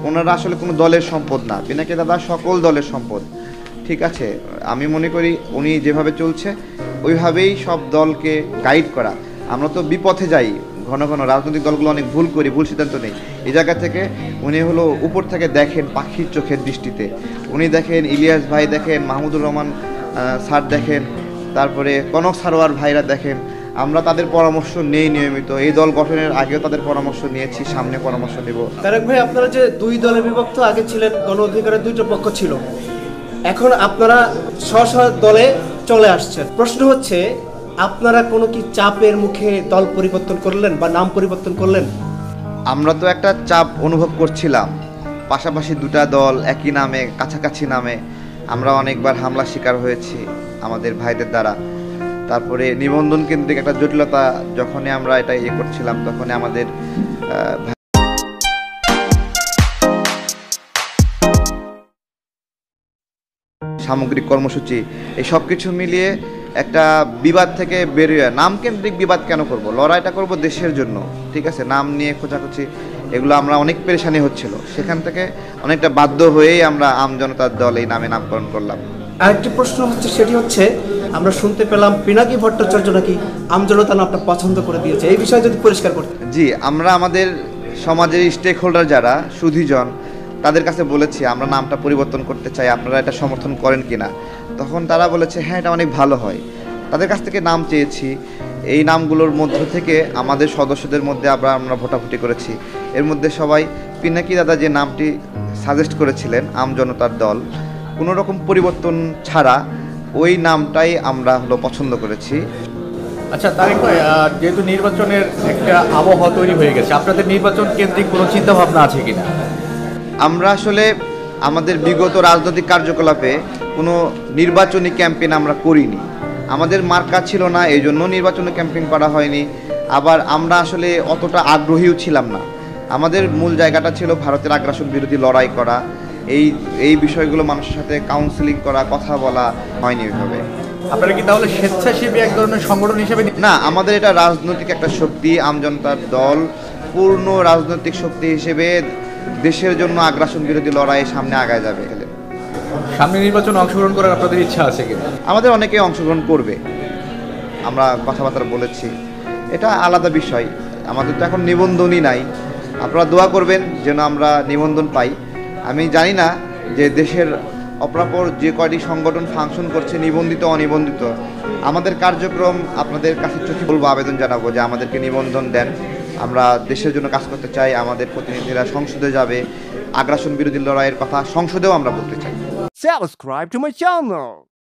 ওনারা আসলে কোনো দলের সম্পদ না, পিনাকি দাদা সকল দলের সম্পদ। ঠিক আছে, আমি মনে করি উনি যেভাবে চলছে ওইভাবেই সব দলকে গাইড করা। আমরা তো বিপথে যাই, ঘন ঘন রাজনৈতিক দলগুলো অনেক ভুল করি, ভুল সিদ্ধান্ত নেই। এই জায়গা থেকে উনি হলো উপর থেকে দেখেন পাখির চোখের দৃষ্টিতে। উনি দেখেন ইলিয়াস ভাই, দেখেন মাহমুদুর রহমান স্যার, দেখেন তারপরে কনক সারোয়ার ভাইরা দেখেন। আমরা তাদের পরামর্শ নেই নিয়মিত, এই দল গঠনের আগেও তাদের পরামর্শ নিয়েছি, সামনে পরামর্শ নেব। তারেক ভাই, আপনারা যে দুই দলে বিভক্ত, আগে ছিলেন গণ অধিকারের দুইটা পক্ষ ছিল, এখন আপনারা স্ব দলে চলে আসছেন। প্রশ্ন হচ্ছে, আপনারা কোনো কি চাপের মুখে দল পরিবর্তন করলেন বা নাম পরিবর্তন করলেন? আমরা তো একটা চাপ অনুভব করছিলাম, পাশাপাশি দুটা দল একই নামে, কাছাকাছি নামে। আমরা অনেকবার হামলার শিকার হয়েছি আমাদের ভাইদের দ্বারা। তারপরে নিবন্ধন কেন্দ্রিক একটা জটিলতা, যখনই আমরা এটা করছিলাম তখনই আমাদের সামগ্রিক কর্মসূচি, এই সব কিছু মিলিয়ে একটা বিবাদ থেকে বেরিয়ে, নামকেন্দ্রিক বিবাদ কেন করব, লড়াইটা করব দেশের জন্য। ঠিক আছে, নাম নিয়ে খোঁচাখুচি এগুলো আমরা অনেক পেরেশানি হচ্ছিল, সেখান থেকে অনেকটা বাধ্য হয়েই আমরা আমজনতার দল এই নামে নামকরণ করলাম। আরেকটি প্রশ্ন হচ্ছে, সেটি হচ্ছে আমরা শুনতে পেলাম পিনাকি ভট্টাচার্য নাকি আমজনতা নামটা পছন্দ করে দিয়েছে, এই বিষয়ে যদি পরিষ্কার করতে। জি, আমরা আমাদের সমাজের স্টেক হোল্ডার যারা সুধীজন তাদের কাছে বলেছি আমরা নামটা পরিবর্তন করতে চাই, আপনারা এটা সমর্থন করেন কিনা। তখন তারা বলেছে হ্যাঁ, এটা অনেক ভালো হয়। তাদের কাছ থেকে নাম চেয়েছি, এই নামগুলোর মধ্য থেকে আমাদের সদস্যদের মধ্যে আমরা ভোটাভুটি করেছি। এর মধ্যে সবাই পিনাকি দাদা যে নামটি সাজেস্ট করেছিলেন, আমজনতার দল, কোনো রকম পরিবর্তন ছাড়া ওই নামটাই আমরা পছন্দ করেছি। আচ্ছা তারেক ভাই, যেহেতু নির্বাচনের একটা আবহাওয়া তৈরি হয়ে গেছে, আপনাদের নির্বাচন কেন্দ্রিক কোনো চিন্তা ভাবনা আছে কিনা? আমরা আসলে আমাদের বিগত রাজনৈতিক কার্যকলাপে কোনো নির্বাচনী ক্যাম্পেইন আমরা করিনি, আমাদের মার্কা ছিল না, এই জন্য নির্বাচনী ক্যাম্পেইন করা হয়নি। আবার আমরা আসলে অতটা আগ্রহীও ছিলাম না, আমাদের মূল জায়গাটা ছিল ভারতের আগ্রাসন বিরোধী লড়াই করা। এই বিষয়গুলো মানুষের সাথে কাউন্সিলিং করা, কথা বলা হয়নি ওইভাবে। আপনারা কি তাহলে স্বেচ্ছাসেবী এক ধরনের সংগঠন হিসেবে? না, আমাদের এটা রাজনৈতিক একটা শক্তি, আমজনতার দল পূর্ণ রাজনৈতিক শক্তি হিসেবে দেশের জন্য আগ্রাসন বিরোধী লড়াইয়ে সামনে আগায় যাবে। সামনে নির্বাচনে অংশগ্রহণ করার আপনাদের ইচ্ছা আছে কিনা? আমাদের অনেকেই অংশগ্রহণ করবে, আমরা কথাবার্তা বলেছি, এটা আলাদা বিষয়। আমাদের তো এখন নিবন্ধনই নাই, আপনারা দোয়া করবেন যেন আমরা নিবন্ধন পাই। আমি জানি না যে দেশের অপরাপর যে কয়টি সংগঠন ফাংশন করছে, নিবন্ধিত অনিবন্ধিত, আমাদের কার্যক্রম আপনাদের কাছে চোখে বলবো, আবেদন জানাবো যে আমাদেরকে নিবন্ধন দেন। আমরা দেশের জন্য কাজ করতে চাই, আমাদের প্রতিনিধিরা সংসদে যাবে, আগ্রাসন বিরোধী লড়াইয়ের কথা সংসদেও আমরা বলতে চাই। Subscribe to my channel.